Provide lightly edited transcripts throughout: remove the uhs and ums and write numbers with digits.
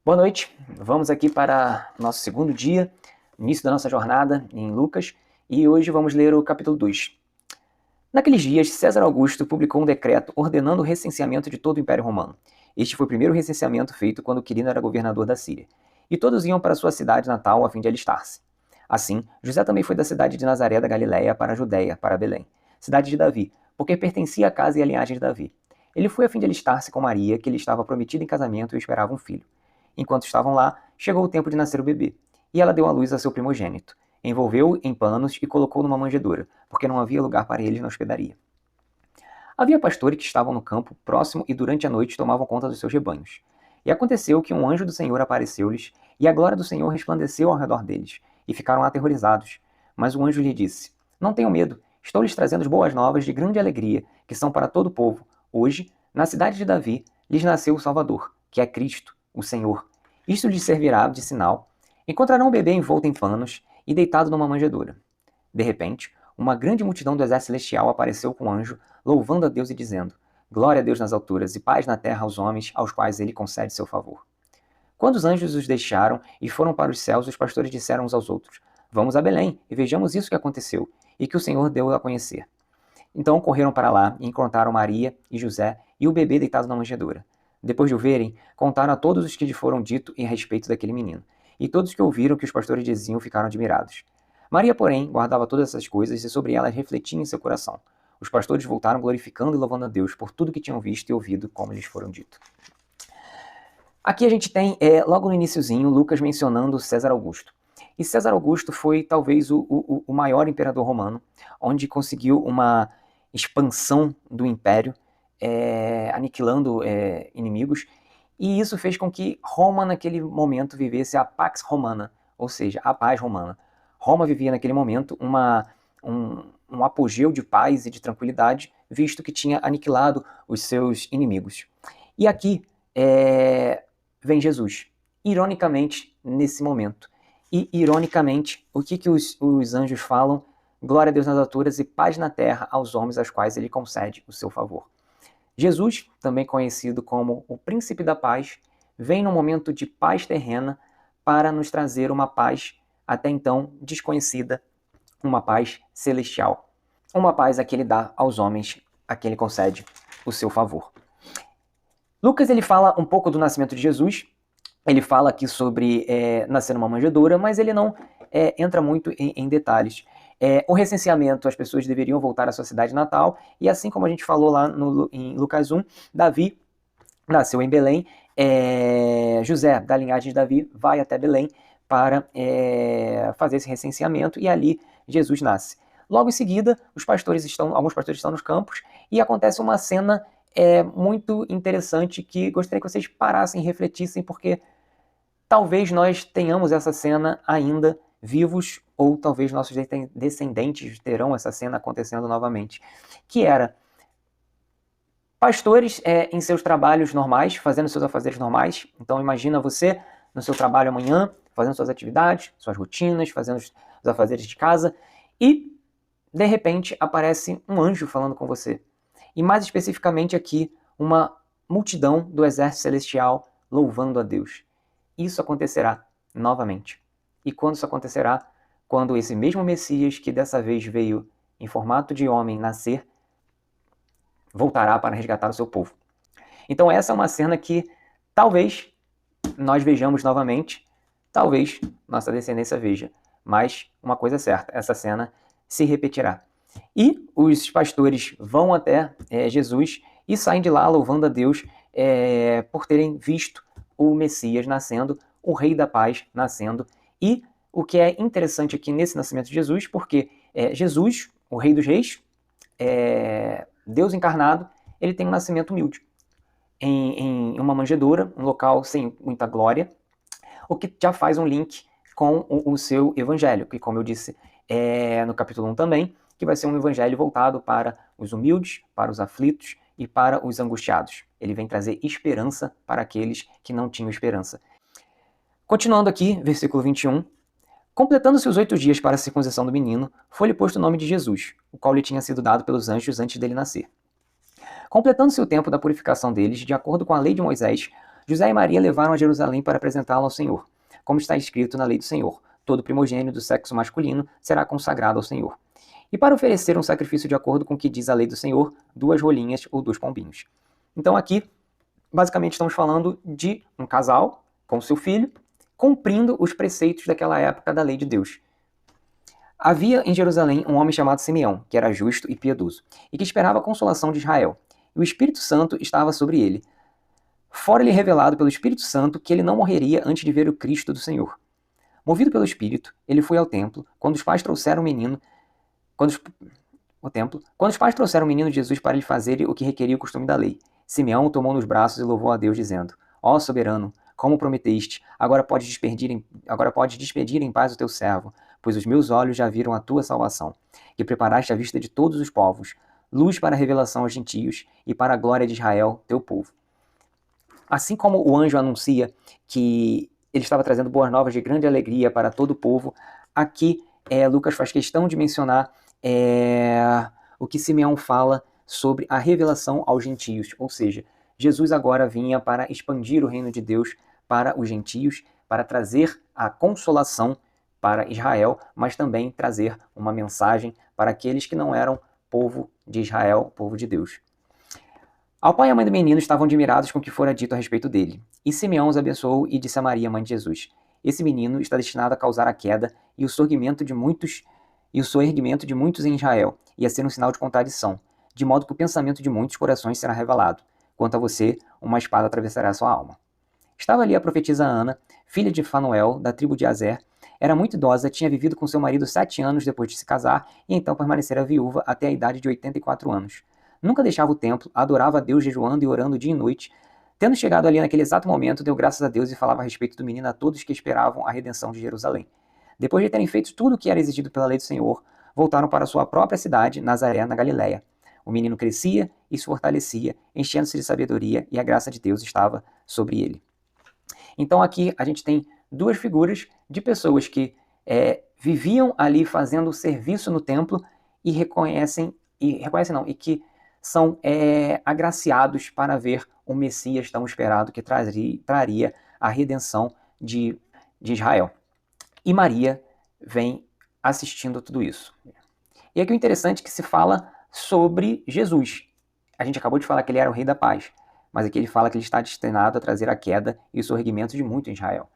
Boa noite, vamos aqui para nosso segundo dia, início da nossa jornada em Lucas, e hoje vamos ler o capítulo 2. Naqueles dias, César Augusto publicou um decreto ordenando o recenseamento de todo o Império Romano. Este foi o primeiro recenseamento feito quando Quirino era governador da Síria, e todos iam para sua cidade natal a fim de alistar-se. Assim, José também foi da cidade de Nazaré da Galiléia para a Judéia, para Belém, cidade de Davi, porque pertencia à casa e à linhagem de Davi. Ele foi a fim de alistar-se com Maria, que lhe estava prometida em casamento e esperava um filho. Enquanto estavam lá, chegou o tempo de nascer o bebê, e ela deu à luz a seu primogênito. Envolveu-o em panos e colocou numa manjedoura, porque não havia lugar para eles na hospedaria. Havia pastores que estavam no campo próximo e durante a noite tomavam conta dos seus rebanhos. E aconteceu que um anjo do Senhor apareceu-lhes, e a glória do Senhor resplandeceu ao redor deles, e ficaram aterrorizados. Mas o anjo lhe disse: Não tenham medo, estou lhes trazendo boas novas de grande alegria, que são para todo o povo. Hoje, na cidade de Davi, lhes nasceu o Salvador, que é Cristo, o Senhor. Isto lhes servirá de sinal. Encontrarão o bebê envolto em panos e deitado numa manjedoura. De repente, uma grande multidão do exército celestial apareceu com o anjo, louvando a Deus e dizendo: Glória a Deus nas alturas e paz na terra aos homens aos quais ele concede seu favor. Quando os anjos os deixaram e foram para os céus, os pastores disseram uns aos outros: Vamos a Belém e vejamos isso que aconteceu e que o Senhor deu a conhecer. Então correram para lá e encontraram Maria e José e o bebê deitado na manjedoura. Depois de o verem, contaram a todos os que lhe foram dito em respeito daquele menino. E todos que ouviram o que os pastores diziam ficaram admirados. Maria, porém, guardava todas essas coisas e sobre elas refletia em seu coração. Os pastores voltaram glorificando e louvando a Deus por tudo que tinham visto e ouvido como lhes foram dito. Aqui a gente tem, logo no iniciozinho, Lucas mencionando César Augusto. E César Augusto foi talvez o maior imperador romano, onde conseguiu uma expansão do império, aniquilando inimigos, e isso fez com que Roma naquele momento vivesse a Pax Romana, ou seja, a paz romana. Roma vivia naquele momento um apogeu de paz e de tranquilidade, visto que tinha aniquilado os seus inimigos. E aqui vem Jesus, ironicamente, nesse momento. E, ironicamente, o que os anjos falam? Glória a Deus nas alturas e paz na terra aos homens aos quais ele concede o seu favor. Jesus, também conhecido como o Príncipe da Paz, vem num momento de paz terrena para nos trazer uma paz até então desconhecida, uma paz celestial. Uma paz a que ele dá aos homens, a que ele concede o seu favor. Lucas ele fala um pouco do nascimento de Jesus, ele fala aqui sobre nascer numa manjedoura, mas ele não entra muito em detalhes. O recenseamento, as pessoas deveriam voltar à sua cidade natal, e assim como a gente falou lá em Lucas 1, Davi nasceu em Belém, José, da linhagem de Davi, vai até Belém para fazer esse recenseamento, e ali Jesus nasce. Logo em seguida, alguns pastores estão nos campos, e acontece uma cena muito interessante que gostaria que vocês parassem e refletissem, porque talvez nós tenhamos essa cena ainda vivos, ou talvez nossos descendentes terão essa cena acontecendo novamente, que era pastores em seus trabalhos normais, fazendo seus afazeres normais. Então imagina você no seu trabalho amanhã, fazendo suas atividades, suas rotinas, fazendo os afazeres de casa, e de repente aparece um anjo falando com você. E mais especificamente aqui, uma multidão do exército celestial louvando a Deus. Isso acontecerá novamente. E quando isso acontecerá? Quando esse mesmo Messias, que dessa vez veio em formato de homem nascer, voltará para resgatar o seu povo. Então essa é uma cena que talvez nós vejamos novamente, talvez nossa descendência veja, mas uma coisa é certa, essa cena se repetirá. E os pastores vão até Jesus e saem de lá louvando a Deus por terem visto o Messias nascendo, o Rei da Paz nascendo. E o que é interessante aqui nesse nascimento de Jesus, porque Jesus, o Rei dos Reis, Deus encarnado, ele tem um nascimento humilde, em uma manjedoura, um local sem muita glória, o que já faz um link com o seu evangelho, que, como eu disse no capítulo 1 também, que vai ser um evangelho voltado para os humildes, para os aflitos e para os angustiados. Ele vem trazer esperança para aqueles que não tinham esperança. Continuando aqui, versículo 21. Completando-se os 8 dias para a circuncisão do menino, foi-lhe posto o nome de Jesus, o qual lhe tinha sido dado pelos anjos antes dele nascer. Completando-se o tempo da purificação deles, de acordo com a lei de Moisés, José e Maria levaram a Jerusalém para apresentá-lo ao Senhor, como está escrito na lei do Senhor. Todo primogênito do sexo masculino será consagrado ao Senhor. E para oferecer um sacrifício de acordo com o que diz a lei do Senhor, 2 rolinhas ou 2 pombinhos. Então aqui, basicamente, estamos falando de um casal com seu filho, cumprindo os preceitos daquela época da lei de Deus. Havia em Jerusalém um homem chamado Simeão, que era justo e piedoso, e que esperava a consolação de Israel. E o Espírito Santo estava sobre ele. Fora-lhe revelado pelo Espírito Santo que ele não morreria antes de ver o Cristo do Senhor. Movido pelo Espírito, ele foi ao templo, quando os pais trouxeram o menino Jesus para lhe fazer o que requeria o costume da lei. Simeão o tomou nos braços e louvou a Deus, dizendo: Ó soberano, como prometeste, agora pode despedir em paz o teu servo, pois os meus olhos já viram a tua salvação, que preparaste à vista de todos os povos, luz para a revelação aos gentios e para a glória de Israel, teu povo. Assim como o anjo anuncia que ele estava trazendo boas novas de grande alegria para todo o povo, aqui Lucas faz questão de mencionar o que Simeão fala sobre a revelação aos gentios, ou seja, Jesus agora vinha para expandir o reino de Deus para os gentios, para trazer a consolação para Israel, mas também trazer uma mensagem para aqueles que não eram povo de Israel, povo de Deus. Ao pai e à mãe do menino estavam admirados com o que fora dito a respeito dele. E Simeão os abençoou e disse a Maria, mãe de Jesus: Esse menino está destinado a causar a queda e o soerguimento de muitos em Israel, e a ser um sinal de contradição, de modo que o pensamento de muitos corações será revelado. Quanto a você, uma espada atravessará sua alma. Estava ali a profetisa Ana, filha de Fanuel, da tribo de Azer. Era muito idosa, tinha vivido com seu marido 7 anos depois de se casar, e então permanecera viúva até a idade de 84 anos. Nunca deixava o templo, adorava a Deus jejuando e orando dia e noite. Tendo chegado ali naquele exato momento, deu graças a Deus e falava a respeito do menino a todos que esperavam a redenção de Jerusalém. Depois de terem feito tudo o que era exigido pela lei do Senhor, voltaram para sua própria cidade, Nazaré, na Galiléia. O menino crescia e se fortalecia, enchendo-se de sabedoria, e a graça de Deus estava sobre ele. Então aqui a gente tem 2 figuras de pessoas que viviam ali fazendo serviço no templo e que são agraciados para ver o Messias tão esperado que traria a redenção de Israel. E Maria vem assistindo tudo isso. E aqui o interessante é que se fala sobre Jesus. A gente acabou de falar que ele era o rei da paz, mas aqui ele fala que ele está destinado a trazer a queda e o soerguimento de muito em Israel.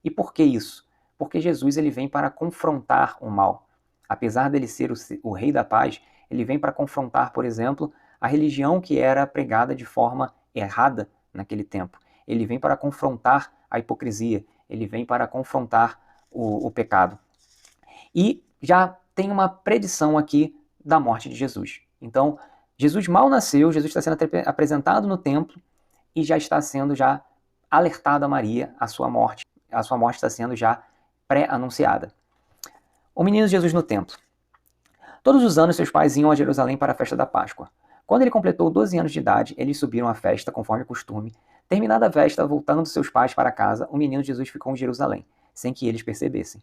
E por que isso? Porque Jesus ele vem para confrontar o mal. Apesar dele ser o rei da paz, ele vem para confrontar, por exemplo, a religião que era pregada de forma errada naquele tempo. Ele vem para confrontar a hipocrisia, ele vem para confrontar o pecado. E já tem uma predição aqui da morte de Jesus. Então, Jesus mal nasceu, Jesus está sendo apresentado no templo e já está sendo alertado a Maria a sua morte. A sua morte está sendo já pré-anunciada. O menino Jesus no templo. Todos os anos seus pais iam a Jerusalém para a festa da Páscoa. Quando ele completou 12 anos de idade, eles subiram à festa, conforme o costume. Terminada a festa, voltando seus pais para casa, o menino Jesus ficou em Jerusalém, sem que eles percebessem.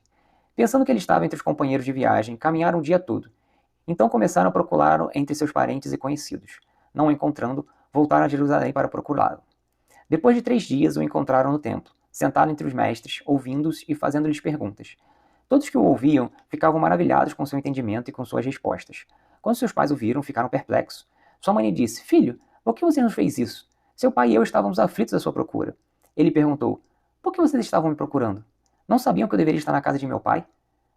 Pensando que ele estava entre os companheiros de viagem, caminharam o dia todo. Então começaram a procurá-lo entre seus parentes e conhecidos. Não o encontrando, voltaram a Jerusalém para procurá-lo. Depois de 3 dias, o encontraram no templo, sentado entre os mestres, ouvindo-os e fazendo-lhes perguntas. Todos que o ouviam ficavam maravilhados com seu entendimento e com suas respostas. Quando seus pais o viram, ficaram perplexos. Sua mãe lhe disse: Filho, por que você nos fez isso? Seu pai e eu estávamos aflitos à sua procura. Ele perguntou: Por que vocês estavam me procurando? Não sabiam que eu deveria estar na casa de meu pai?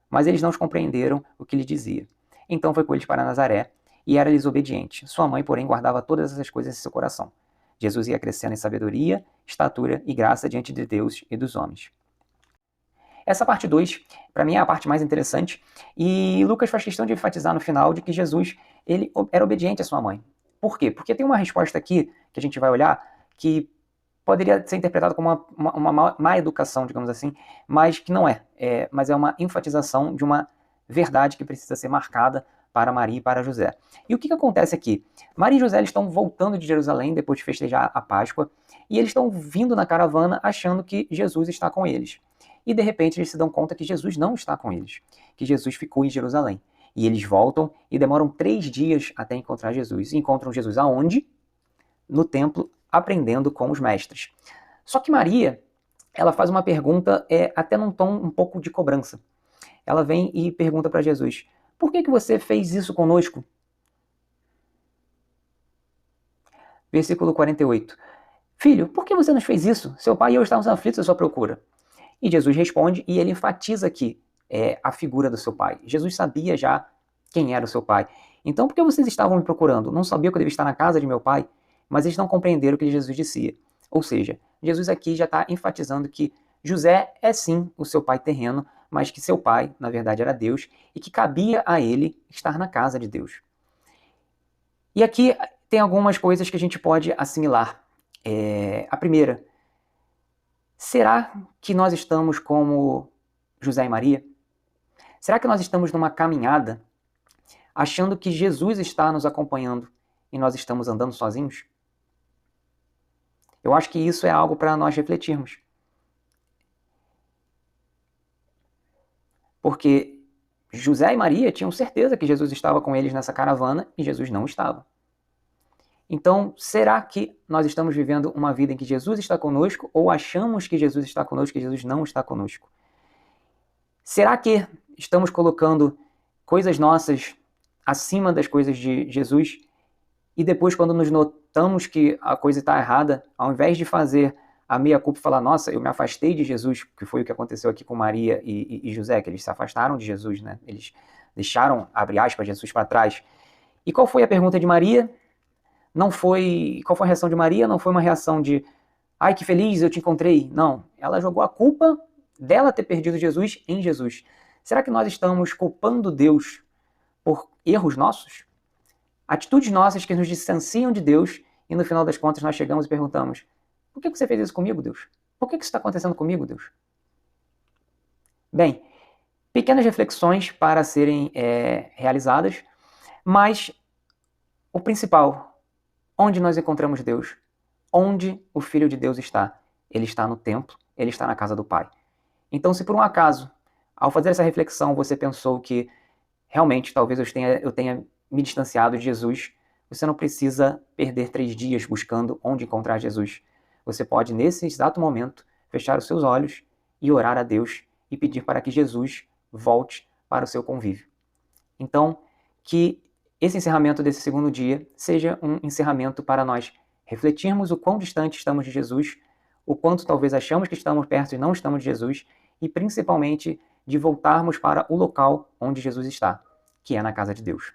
Mas eles não compreenderam o que lhe dizia. Então foi com eles para Nazaré, e era-lhes obediente. Sua mãe, porém, guardava todas essas coisas em seu coração. Jesus ia crescendo em sabedoria, estatura e graça diante de Deus e dos homens. Essa parte 2, para mim, é a parte mais interessante, e Lucas faz questão de enfatizar no final de que Jesus ele era obediente à sua mãe. Por quê? Porque tem uma resposta aqui, que a gente vai olhar, que poderia ser interpretada como uma má educação, digamos assim, mas que não é. Mas é uma enfatização de uma verdade que precisa ser marcada para Maria e para José. E o que acontece aqui? Maria e José eles estão voltando de Jerusalém depois de festejar a Páscoa, e eles estão vindo na caravana achando que Jesus está com eles. E de repente eles se dão conta que Jesus não está com eles, que Jesus ficou em Jerusalém. E eles voltam e demoram 3 dias até encontrar Jesus. E encontram Jesus aonde? No templo, aprendendo com os mestres. Só que Maria, ela faz uma pergunta até num tom um pouco de cobrança. Ela vem e pergunta para Jesus: por que você fez isso conosco? Versículo 48. Filho, por que você nos fez isso? Seu pai e eu estávamos aflitos à sua procura. E Jesus responde e ele enfatiza aqui a figura do seu pai. Jesus sabia já quem era o seu pai. Então, por que vocês estavam me procurando? Não sabia que eu devia estar na casa de meu pai? Mas eles não compreenderam o que Jesus dizia. Ou seja, Jesus aqui já está enfatizando que José é sim o seu pai terreno, mas que seu pai, na verdade, era Deus e que cabia a ele estar na casa de Deus. E aqui tem algumas coisas que a gente pode assimilar. A primeira, será que nós estamos como José e Maria? Será que nós estamos numa caminhada achando que Jesus está nos acompanhando e nós estamos andando sozinhos? Eu acho que isso é algo para nós refletirmos. Porque José e Maria tinham certeza que Jesus estava com eles nessa caravana e Jesus não estava. Então, será que nós estamos vivendo uma vida em que Jesus está conosco ou achamos que Jesus está conosco e Jesus não está conosco? Será que estamos colocando coisas nossas acima das coisas de Jesus e depois, quando nos notamos que a coisa está errada, ao invés de fazer a meia-culpa e falar, nossa, eu me afastei de Jesus, que foi o que aconteceu aqui com Maria e José, que eles se afastaram de Jesus, né? Eles deixaram, abre aspas, Jesus para trás. E qual foi a pergunta de Maria? Qual foi a reação de Maria? Não foi uma reação de, ai, que feliz, eu te encontrei. Não, ela jogou a culpa dela ter perdido Jesus em Jesus. Será que nós estamos culpando Deus por erros nossos? Atitudes nossas que nos distanciam de Deus e no final das contas nós chegamos e perguntamos, por que você fez isso comigo, Deus? Por que isso está acontecendo comigo, Deus? Bem, pequenas reflexões para serem realizadas, mas o principal, onde nós encontramos Deus? Onde o Filho de Deus está? Ele está no templo, ele está na casa do Pai. Então, se por um acaso, ao fazer essa reflexão, você pensou que realmente talvez eu tenha me distanciado de Jesus, você não precisa perder 3 dias buscando onde encontrar Jesus. Você pode, nesse exato momento, fechar os seus olhos e orar a Deus e pedir para que Jesus volte para o seu convívio. Então, que esse encerramento desse segundo dia seja um encerramento para nós refletirmos o quão distante estamos de Jesus, o quanto talvez achamos que estamos perto e não estamos de Jesus, e principalmente de voltarmos para o local onde Jesus está, que é na casa de Deus.